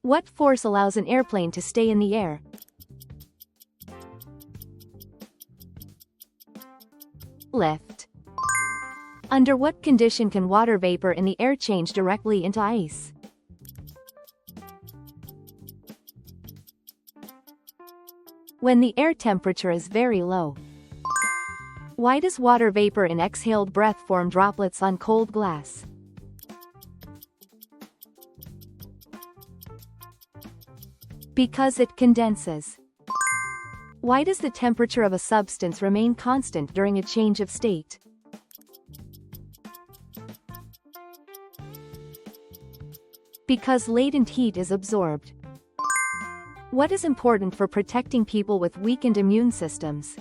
What force allows an airplane to stay in the air? Lift. Under what condition can water vapor in the air change directly into ice? When the air temperature is very low. Why does water vapor in exhaled breath form droplets on cold glass? Because it condenses. Why does the temperature of a substance remain constant during a change of state? Because latent heat is absorbed. What is important for protecting people with weakened immune systems?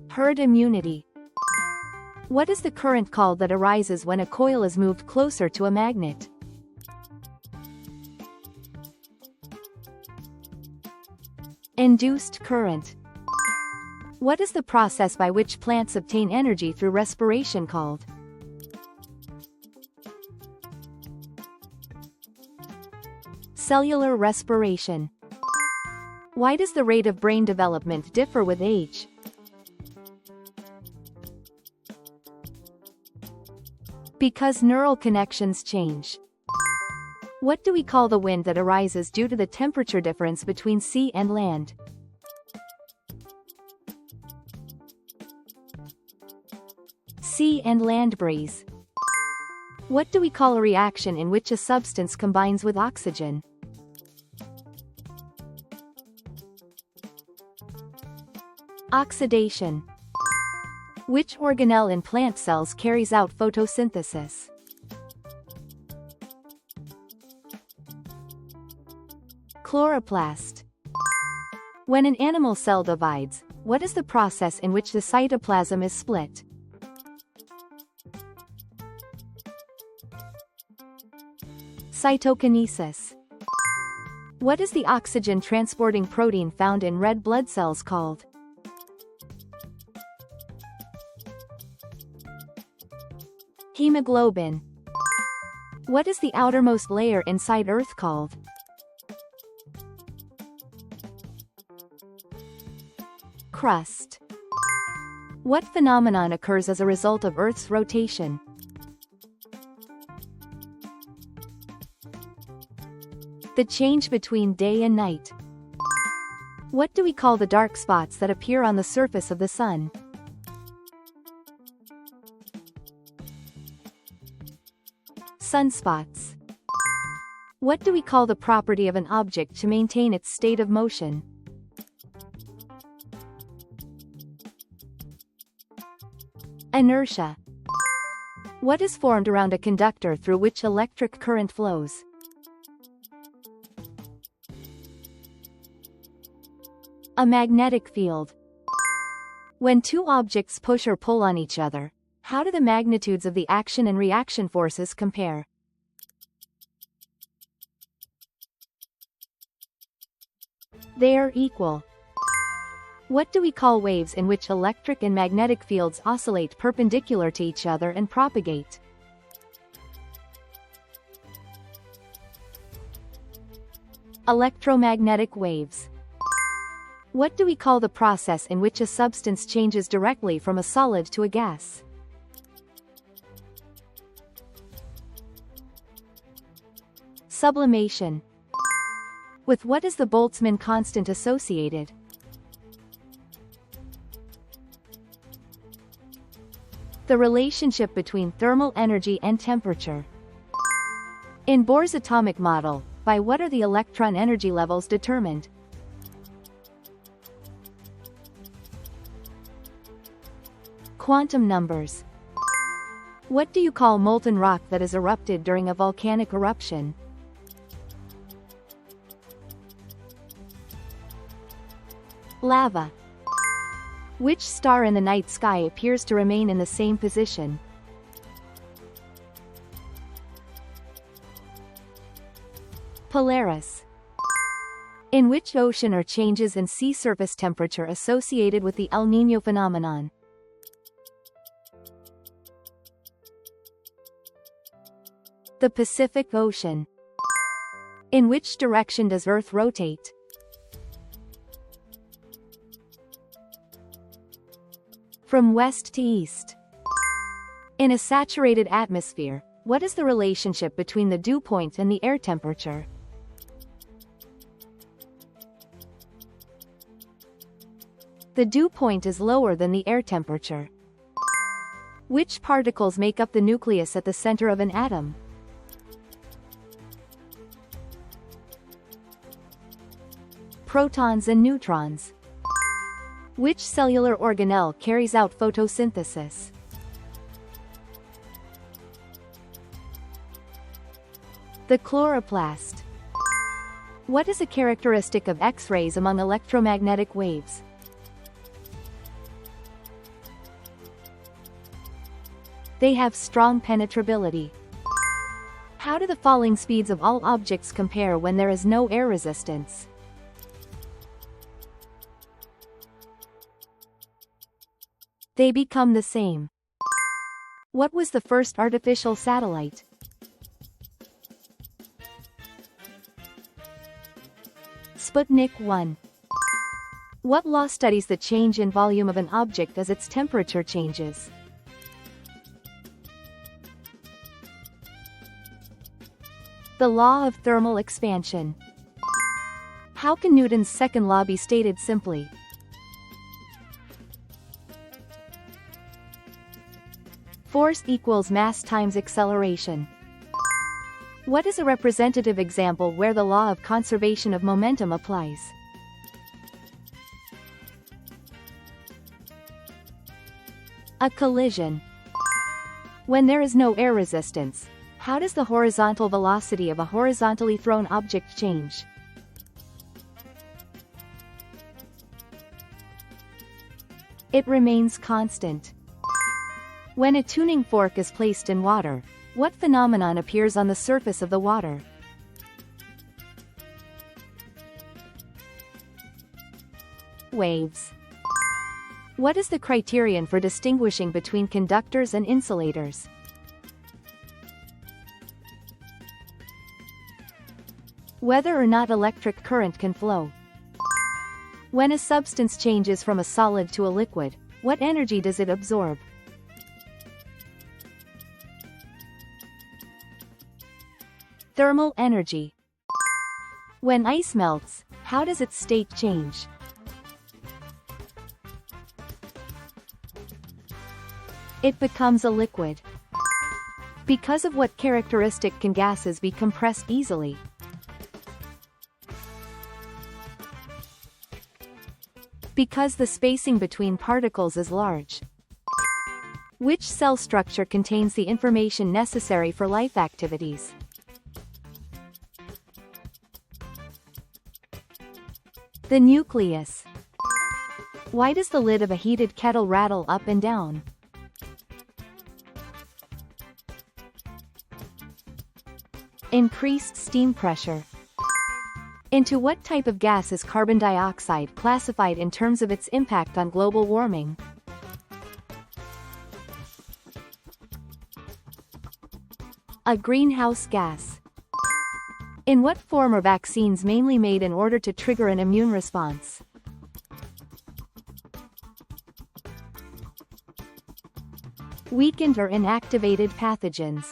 Herd immunity. What is the current called that arises when a coil is moved closer to a magnet? Induced current. What is the process by which plants obtain energy through respiration called? Cellular respiration. Why does the rate of brain development differ with age? Because neural connections change. What do we call the wind that arises due to the temperature difference between sea and land? Sea and land breeze. What do we call a reaction in which a substance combines with oxygen? Oxidation. Which organelle in plant cells carries out photosynthesis? Chloroplast. When an animal cell divides, what is the process in which the cytoplasm is split? Cytokinesis. What is the oxygen transporting protein found in red blood cells called? Hemoglobin. What is the outermost layer inside Earth called? Crust. What phenomenon occurs as a result of Earth's rotation? The change between day and night. What do we call the dark spots that appear on the surface of the Sun? Sunspots. What do we call the property of an object to maintain its state of motion? Inertia. What is formed around a conductor through which electric current flows? A magnetic field. When two objects push or pull on each other, how do the magnitudes of the action and reaction forces compare? They are equal. What do we call waves in which electric and magnetic fields oscillate perpendicular to each other and propagate? Electromagnetic waves. What do we call the process in which a substance changes directly from a solid to a gas? Sublimation. With what is the Boltzmann constant associated? The relationship between thermal energy and temperature. In Bohr's atomic model, by what are the electron energy levels determined? Quantum numbers. What do you call molten rock that is erupted during a volcanic eruption? Lava. Which star in the night sky appears to remain in the same position? Polaris. In which ocean are changes in sea surface temperature associated with the El Niño phenomenon? The Pacific Ocean. In which direction does Earth rotate? From west to east. In a saturated atmosphere, what is the relationship between the dew point and the air temperature? The dew point is lower than the air temperature. Which particles make up the nucleus at the center of an atom? Protons and neutrons. Which cellular organelle carries out photosynthesis? The chloroplast. What is a characteristic of X-rays among electromagnetic waves? They have strong penetrability. How do the falling speeds of all objects compare when there is no air resistance? They become the same. What was the first artificial satellite? Sputnik 1. What law studies the change in volume of an object as its temperature changes? The law of thermal expansion. How can Newton's second law be stated simply? Force equals mass times acceleration. What is a representative example where the law of conservation of momentum applies? A collision. When there is no air resistance, how does the horizontal velocity of a horizontally thrown object change? It remains constant. When a tuning fork is placed in water, what phenomenon appears on the surface of the water? Waves. What is the criterion for distinguishing between conductors and insulators? Whether or not electric current can flow. When a substance changes from a solid to a liquid, what energy does it absorb? Thermal energy. When ice melts, how does its state change? It becomes a liquid. Because of what characteristic can gases be compressed easily? Because the spacing between particles is large. Which cell structure contains the information necessary for life activities? The nucleus. Why does the lid of a heated kettle rattle up and down? Increased steam pressure. Into what type of gas is carbon dioxide classified in terms of its impact on global warming? A greenhouse gas. In what form are vaccines mainly made in order to trigger an immune response? Weakened or inactivated pathogens.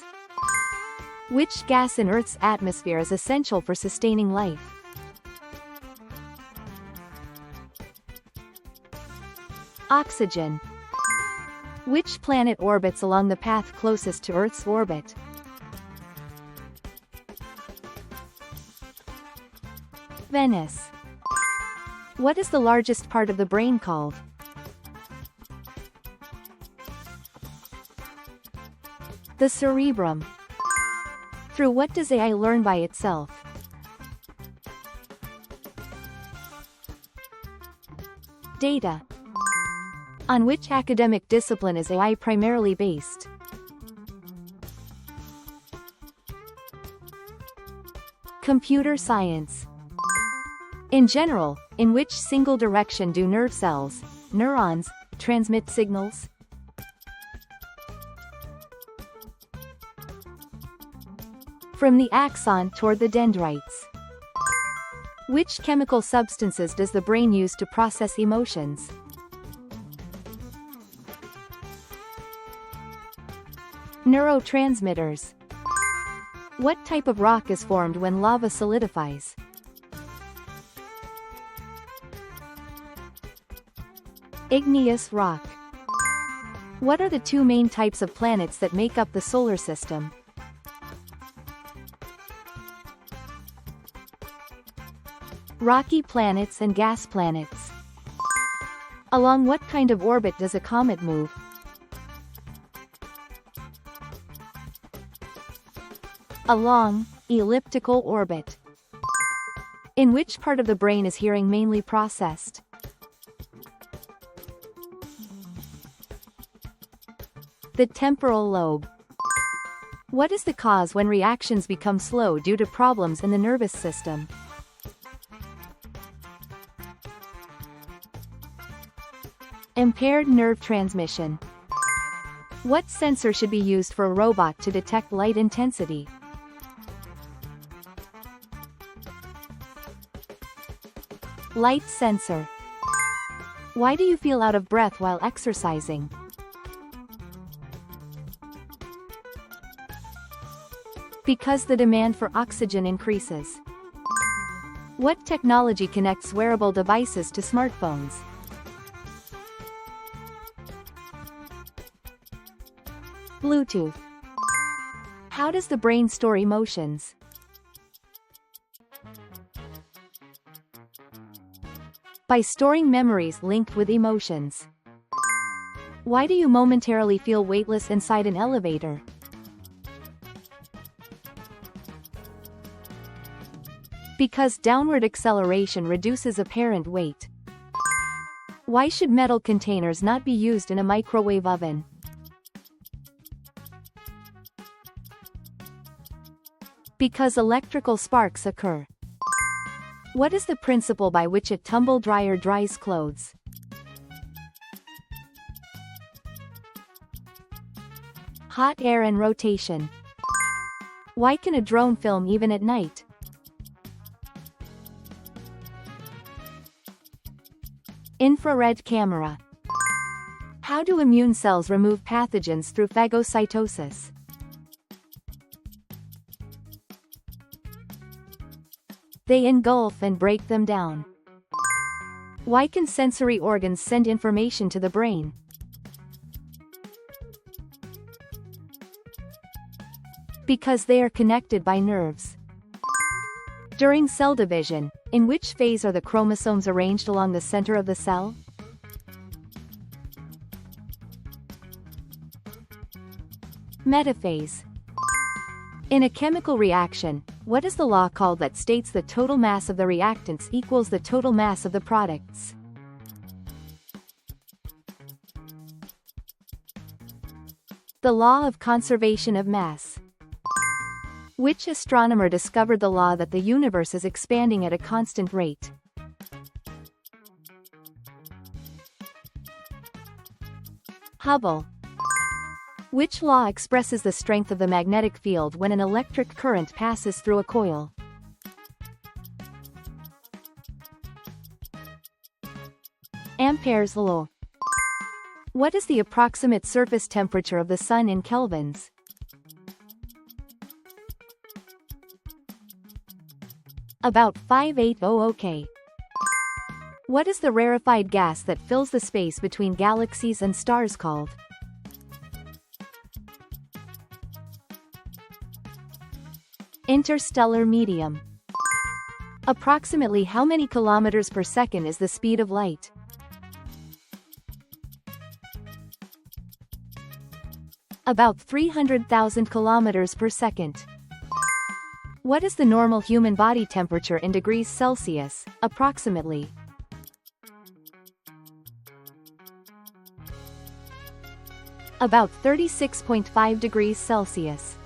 Which gas in Earth's atmosphere is essential for sustaining life? Oxygen. Which planet orbits along the path closest to Earth's orbit? Venus. What is the largest part of the brain called? The cerebrum. Through what does AI learn by itself? Data. On which academic discipline is AI primarily based? Computer science. In general, in which single direction do nerve cells, neurons, transmit signals? From the axon toward the dendrites. Which chemical substances does the brain use to process emotions? Neurotransmitters. What type of rock is formed when lava solidifies? Igneous rock. What are the two main types of planets that make up the solar system? Rocky planets and gas planets. Along what kind of orbit does a comet move? Along elliptical orbit. In which part of the brain is hearing mainly processed? The temporal lobe. What is the cause when reactions become slow due to problems in the nervous system? Impaired nerve transmission. What sensor should be used for a robot to detect light intensity? Light sensor. Why do you feel out of breath while exercising? Because the demand for oxygen increases. What technology connects wearable devices to smartphones? Bluetooth. How does the brain store emotions? By storing memories linked with emotions. Why do you momentarily feel weightless inside an elevator? Because downward acceleration reduces apparent weight. Why should metal containers not be used in a microwave oven? Because electrical sparks occur. What is the principle by which a tumble dryer dries clothes? Hot air and rotation. Why can a drone film even at night? Infrared camera. How do immune cells remove pathogens through phagocytosis? They engulf and break them down. Why can sensory organs send information to the brain? Because they are connected by nerves. During cell division, in which phase are the chromosomes arranged along the center of the cell? Metaphase. In a chemical reaction, what is the law called that states the total mass of the reactants equals the total mass of the products? The law of conservation of mass. Which astronomer discovered the law that the universe is expanding at a constant rate? Hubble. Which law expresses the strength of the magnetic field when an electric current passes through a coil? Ampere's law. What is the approximate surface temperature of the Sun in kelvins? About 580 K. What is the rarefied gas that fills the space between galaxies and stars called? Interstellar medium. Approximately how many kilometers per second is the speed of light? About 300,000 kilometers per second. What is the normal human body temperature in degrees Celsius, approximately? About 36.5 degrees Celsius.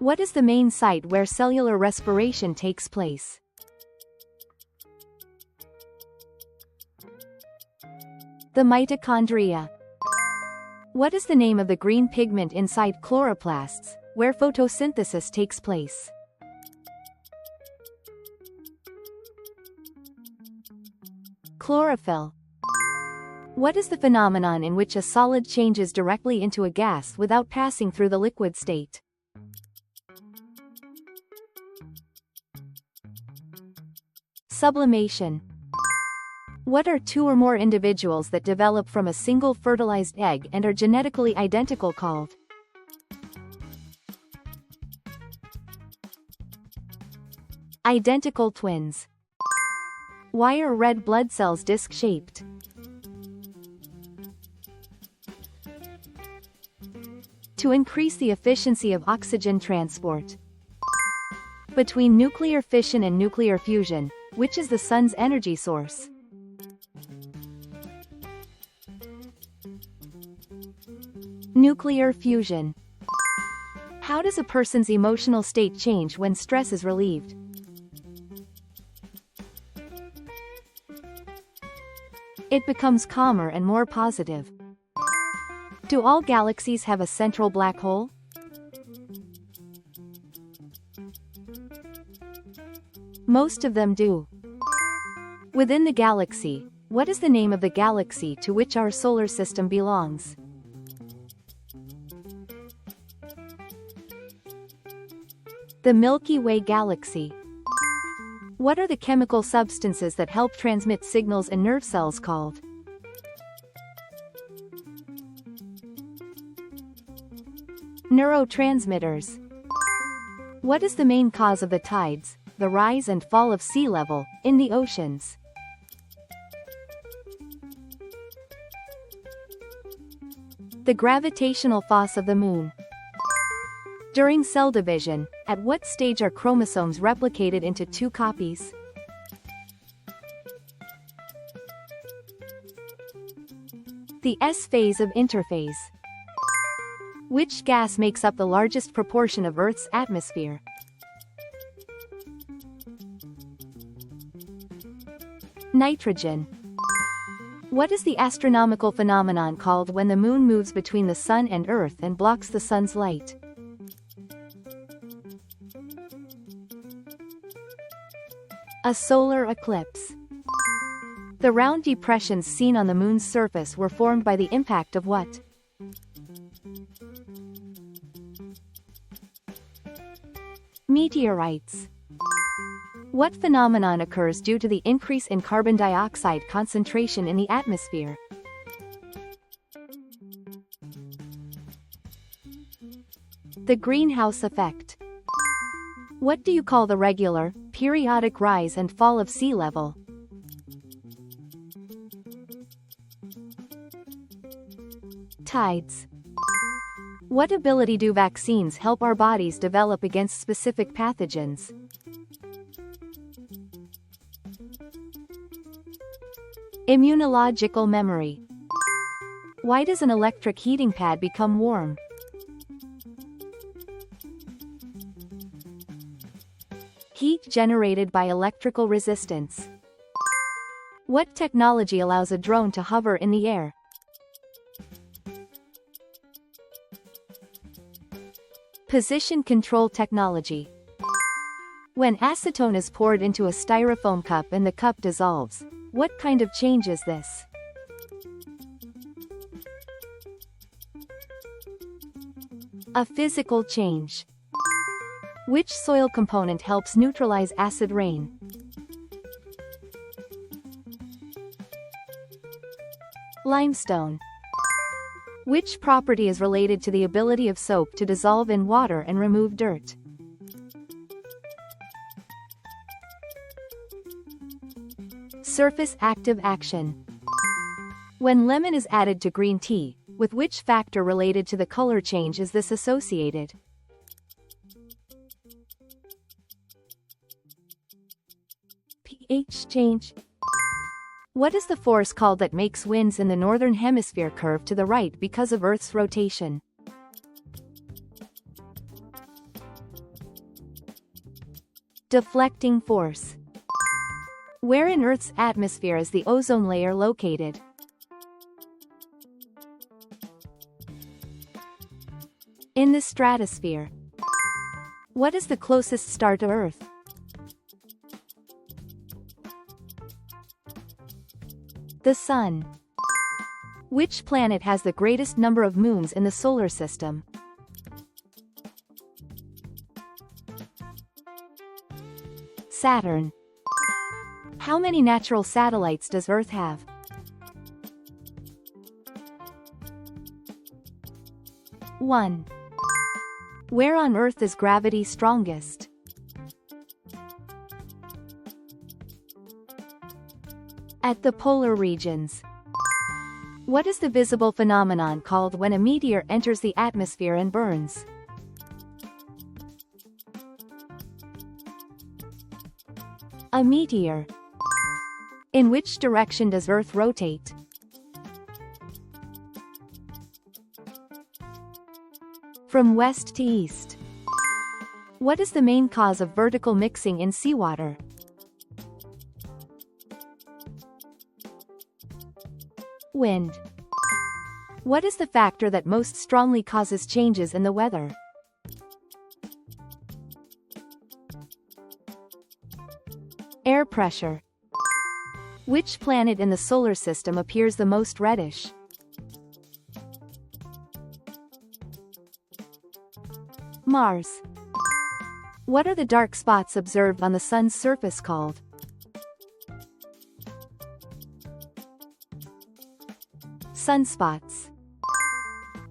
What is the main site where cellular respiration takes place? The mitochondria. What is the name of the green pigment inside chloroplasts, where photosynthesis takes place. Chlorophyll. What is the phenomenon in which a solid changes directly into a gas without passing through the liquid state? Sublimation. What are two or more individuals that develop from a single fertilized egg and are genetically identical called? Identical twins. Why are red blood cells disc-shaped? To increase the efficiency of oxygen transport. Between nuclear fission and nuclear fusion, which is the sun's energy source? Nuclear fusion. How does a person's emotional state change when stress is relieved? It becomes calmer and more positive. Do all galaxies have a central black hole? Most of them do. Within the galaxy, what is the name of the galaxy to which our solar system belongs? The Milky Way galaxy. What are the chemical substances that help transmit signals in nerve cells called? Neurotransmitters. What is the main cause of the tides, the rise and fall of sea level, in the oceans? The gravitational force of the moon. During cell division, at what stage are chromosomes replicated into two copies? The S phase of interphase. Which gas makes up the largest proportion of Earth's atmosphere? Nitrogen. What is the astronomical phenomenon called when the moon moves between the sun and Earth and blocks the sun's light? A solar eclipse. The round depressions seen on the moon's surface were formed by the impact of what? Meteorites. What phenomenon occurs due to the increase in carbon dioxide concentration in the atmosphere? The greenhouse effect. What do you call the regular, periodic rise and fall of sea level? Tides. What ability do vaccines help our bodies develop against specific pathogens? Immunological memory. Why does an electric heating pad become warm? Heat generated by electrical resistance. What technology allows a drone to hover in the air? Position control technology. When acetone is poured into a styrofoam cup and the cup dissolves, what kind of change is this? A physical change. Which soil component helps neutralize acid rain? Limestone. Which property is related to the ability of soap to dissolve in water and remove dirt? Surface active action. When lemon is added to green tea, with which factor related to the color change is this associated? pH change. What is the force called that makes winds in the northern hemisphere curve to the right because of Earth's rotation? Deflecting force. Where in Earth's atmosphere is the ozone layer located? In the stratosphere. What is the closest star to Earth? The Sun. Which planet has the greatest number of moons in the solar system? Saturn. How many natural satellites does Earth have? One. Where on Earth is gravity strongest? At the polar regions. What is the visible phenomenon called when a meteor enters the atmosphere and burns? A meteor. In which direction does Earth rotate? From west to east. What is the main cause of vertical mixing in seawater? Wind. What is the factor that most strongly causes changes in the weather? Air pressure. Which planet in the solar system appears the most reddish? Mars. What are the dark spots observed on the Sun's surface called? Sunspots.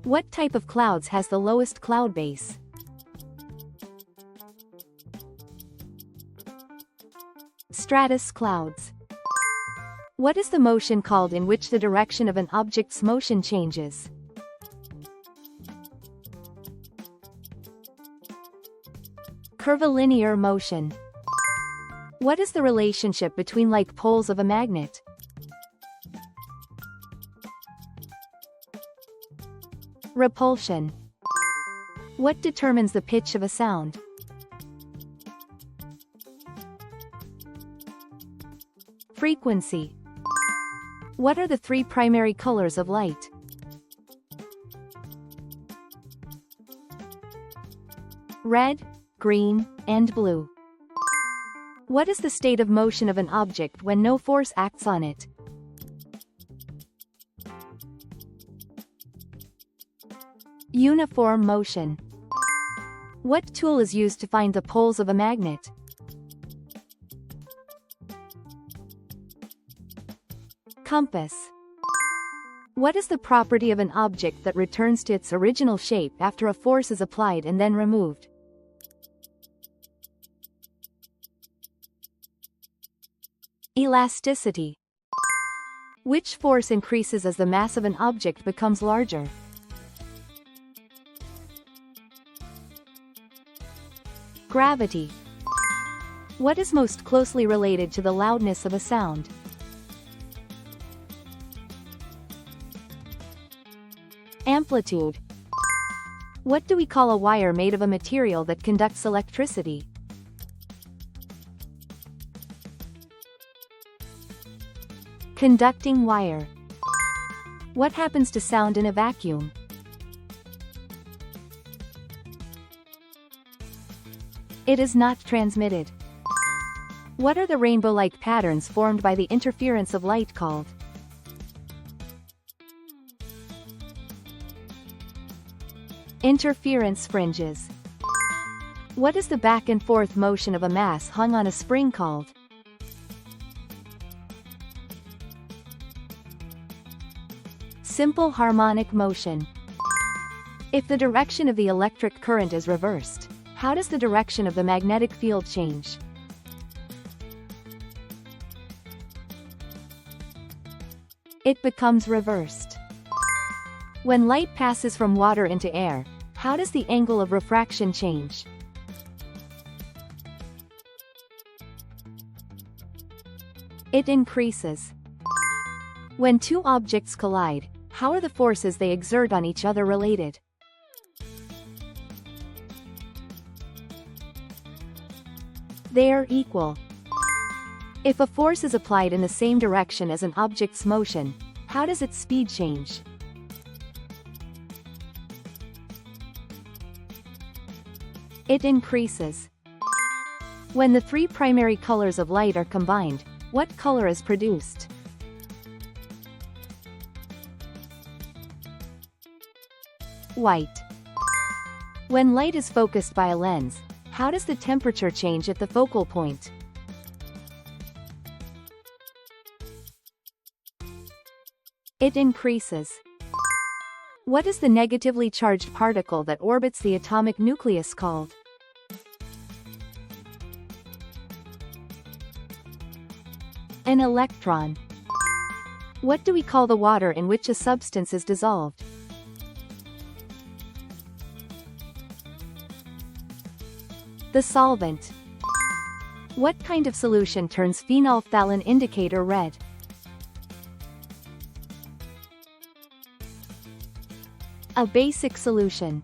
What type of clouds has the lowest cloud base? Stratus clouds. What is the motion called in which the direction of an object's motion changes? Curvilinear motion. What is the relationship between like poles of a magnet? Repulsion. What determines the pitch of a sound? Frequency. What are the three primary colors of light? Red, green, and blue. What is the state of motion of an object when no force acts on it? Uniform motion. What tool is used to find the poles of a magnet? Compass. What is the property of an object that returns to its original shape after a force is applied and then removed? Elasticity. Which force increases as the mass of an object becomes larger? Gravity. What is most closely related to the loudness of a sound? Amplitude. What do we call a wire made of a material that conducts electricity? Conducting wire. What happens to sound in a vacuum? It is not transmitted. What are the rainbow-like patterns formed by the interference of light called? Interference fringes. What is the back and forth motion of a mass hung on a spring called? Simple harmonic motion. If the direction of the electric current is reversed, how does the direction of the magnetic field change? It becomes reversed. When light passes from water into air, how does the angle of refraction change? It increases. When two objects collide, how are the forces they exert on each other related? They are equal. If a force is applied in the same direction as an object's motion, how does its speed change? It increases. When the three primary colors of light are combined, what color is produced? White. When light is focused by a lens, how does the temperature change at the focal point? It increases. What is the negatively charged particle that orbits the atomic nucleus called? An electron. What do we call the water in which a substance is dissolved? The solvent. What kind of solution turns phenolphthalein indicator red? A basic solution.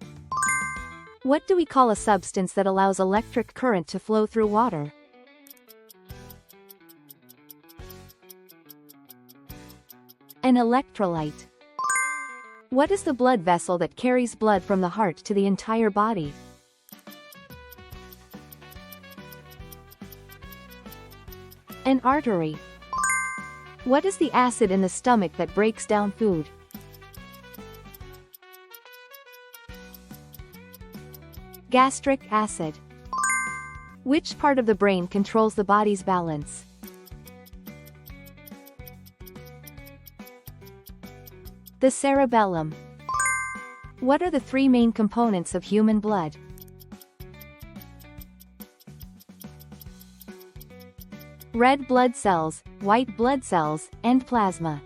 What do we call a substance that allows electric current to flow through water? An electrolyte. What is the blood vessel that carries blood from the heart to the entire body? An artery. What is the acid in the stomach that breaks down food? Gastric acid. Which part of the brain controls the body's balance? The cerebellum. What are the three main components of human blood? Red blood cells, white blood cells, and plasma.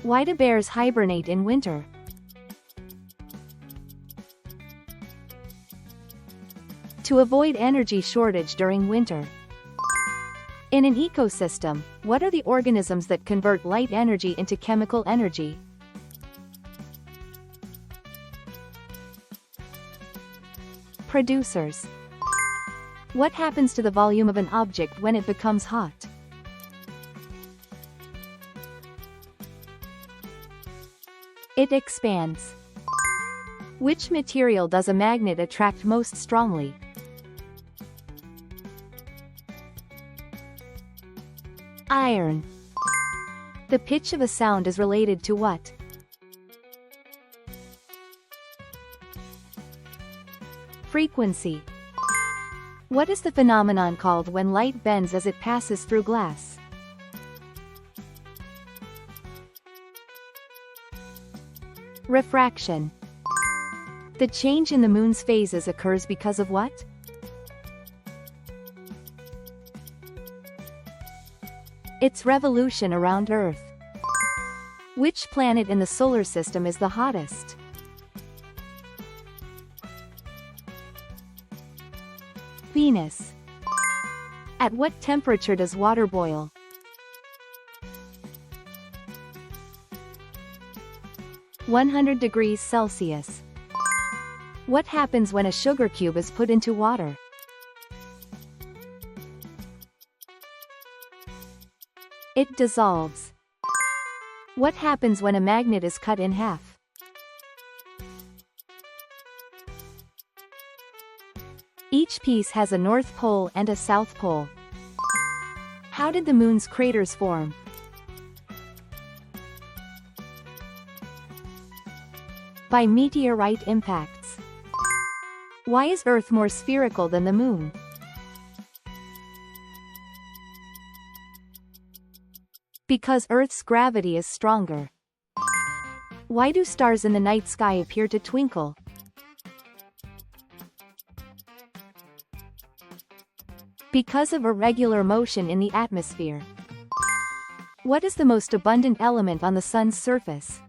Why do bears hibernate in winter? To avoid energy shortage during winter. In an ecosystem, what are the organisms that convert light energy into chemical energy? Producers. What happens to the volume of an object when it becomes hot? It expands. Which material does a magnet attract most strongly? Iron. The pitch of a sound is related to what? Frequency. What is the phenomenon called when light bends as it passes through glass? Refraction. The change in the moon's phases occurs because of what? Its revolution around Earth. Which planet in the solar system is the hottest? Venus. At what temperature does water boil? (100°C). What happens when a sugar cube is put into water? It dissolves. What happens when a magnet is cut in half? Each piece has a north pole and a south pole. How did the moon's craters form? By meteorite impacts. Why is Earth more spherical than the moon? Because Earth's gravity is stronger. Why do stars in the night sky appear to twinkle? Because of irregular motion in the atmosphere. What is the most abundant element on the Sun's surface?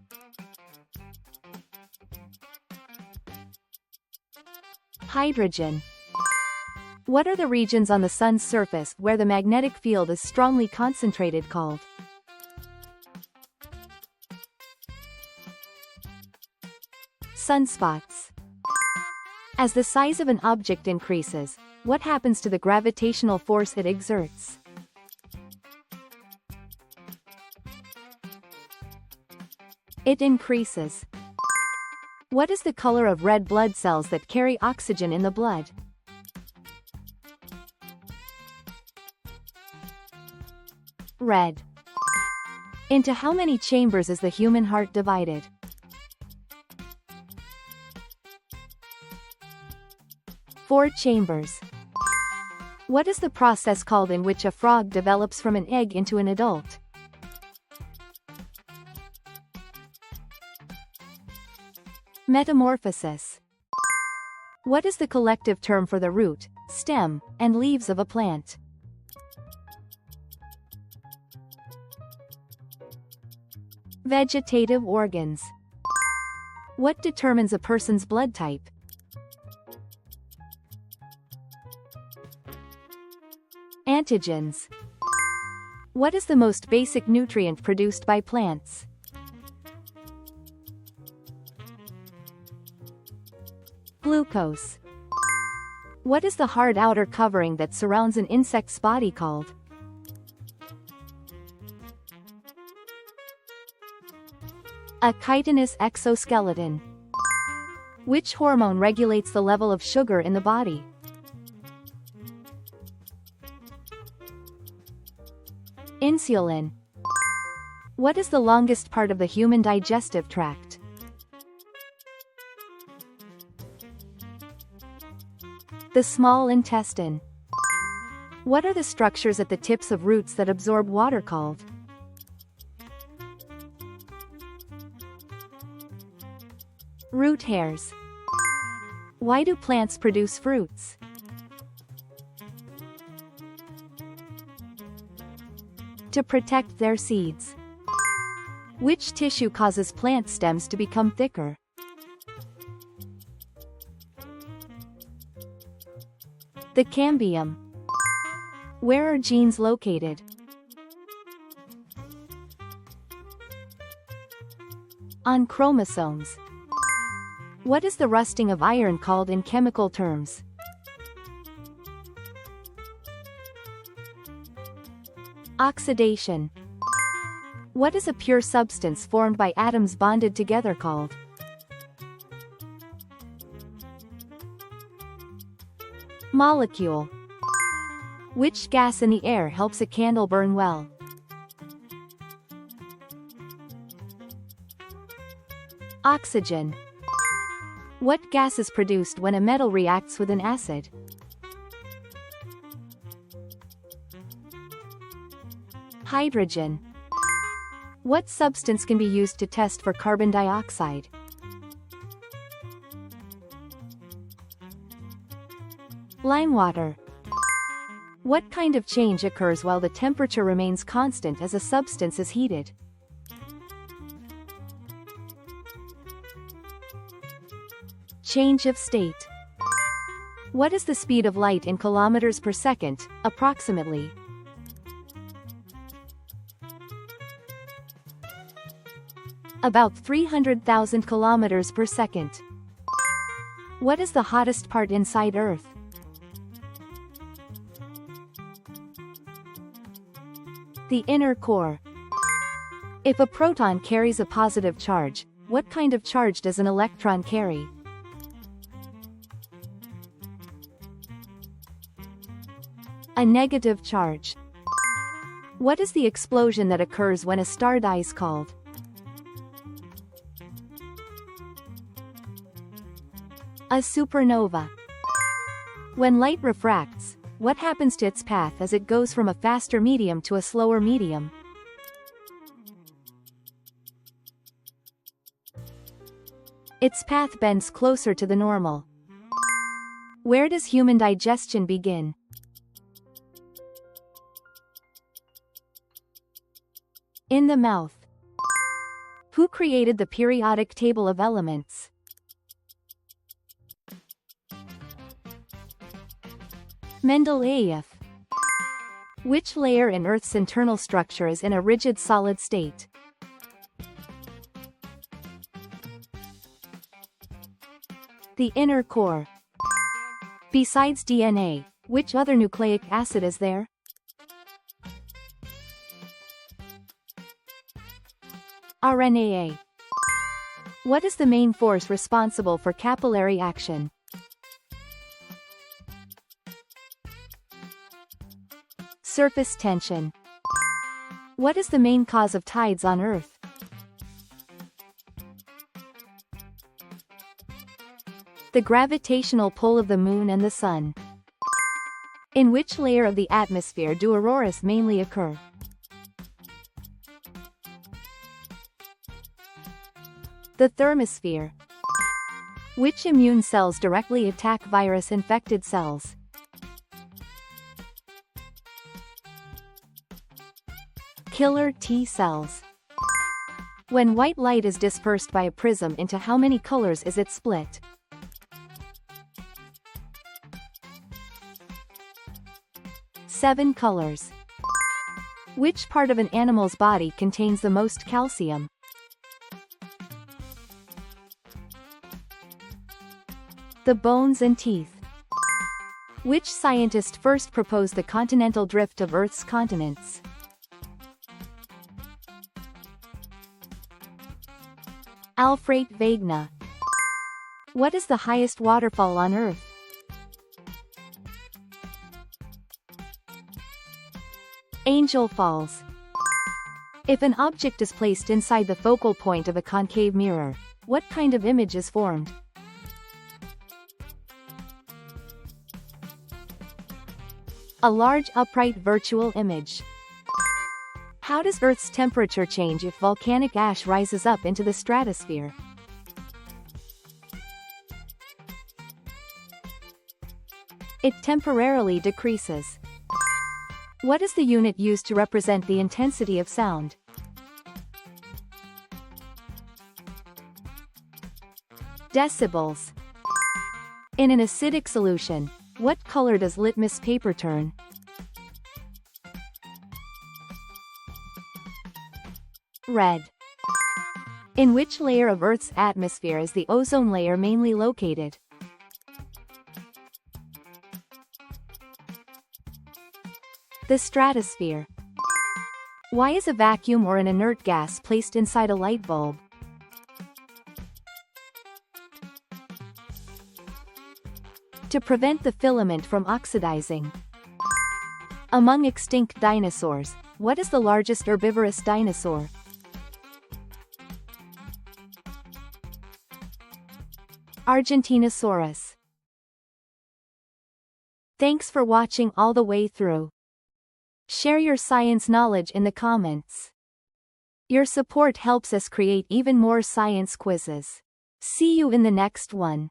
Hydrogen. What are the regions on the Sun's surface where the magnetic field is strongly concentrated called? Sunspots. As the size of an object increases, what happens to the gravitational force it exerts? It increases. What is the color of red blood cells that carry oxygen in the blood? Red. Into how many chambers is the human heart divided? 4 chambers. What is the process called in which a frog develops from an egg into an adult? Metamorphosis. What is the collective term for the root, stem, and leaves of a plant? Vegetative organs. What determines a person's blood type? Antigens. What is the most basic nutrient produced by plants? Glucose. What is the hard outer covering that surrounds an insect's body called? A chitinous exoskeleton. Which hormone regulates the level of sugar in the body? Insulin. What is the longest part of the human digestive tract? The small intestine. What are the structures at the tips of roots that absorb water called? Root hairs. Why do plants produce fruits? To protect their seeds. Which tissue causes plant stems to become thicker? The cambium. Where are genes located? On chromosomes. What is the rusting of iron called in chemical terms? Oxidation. What is a pure substance formed by atoms bonded together called? Molecule. Which gas in the air helps a candle burn well? Oxygen. What gas is produced when a metal reacts with an acid? Hydrogen. What substance can be used to test for carbon dioxide? Lime water. What kind of change occurs while the temperature remains constant as a substance is heated? Change of state. What is the speed of light in kilometers per second, approximately? About 300,000 kilometers per second. What is the hottest part inside Earth? The inner core. If a proton carries a positive charge, what kind of charge does an electron carry? A negative charge. What is the explosion that occurs when a star dies called? A supernova. When light refracts, what happens to its path as it goes from a faster medium to a slower medium? Its path bends closer to the normal. Where does human digestion begin? In the mouth. Who created the periodic table of elements? Mendeleev. Which layer in Earth's internal structure is in a rigid solid state? The inner core. Besides DNA, which other nucleic acid is there? RNA. What is the main force responsible for capillary action? Surface tension. What is the main cause of tides on Earth? The gravitational pull of the Moon and the Sun. In which layer of the atmosphere do auroras mainly occur? The thermosphere. Which immune cells directly attack virus-infected cells? Killer T cells. When white light is dispersed by a prism, into how many colors is it split? 7 colors. Which part of an animal's body contains the most calcium? The bones and teeth. Which scientist first proposed the continental drift of Earth's continents? Alfred Wegener. What is the highest waterfall on Earth? Angel Falls. If an object is placed inside the focal point of a concave mirror, what kind of image is formed? A large upright virtual image. How does Earth's temperature change if volcanic ash rises up into the stratosphere? It temporarily decreases. What is the unit used to represent the intensity of sound? Decibels. In an acidic solution, what color does litmus paper turn? Red. In which layer of Earth's atmosphere is the ozone layer mainly located? The stratosphere. Why is a vacuum or an inert gas placed inside a light bulb? To prevent the filament from oxidizing. Among extinct dinosaurs, what is the largest herbivorous dinosaur? Argentinosaurus. Thanks for watching all the way through. Share your science knowledge in the comments. Your support helps us create even more science quizzes. See you in the next one.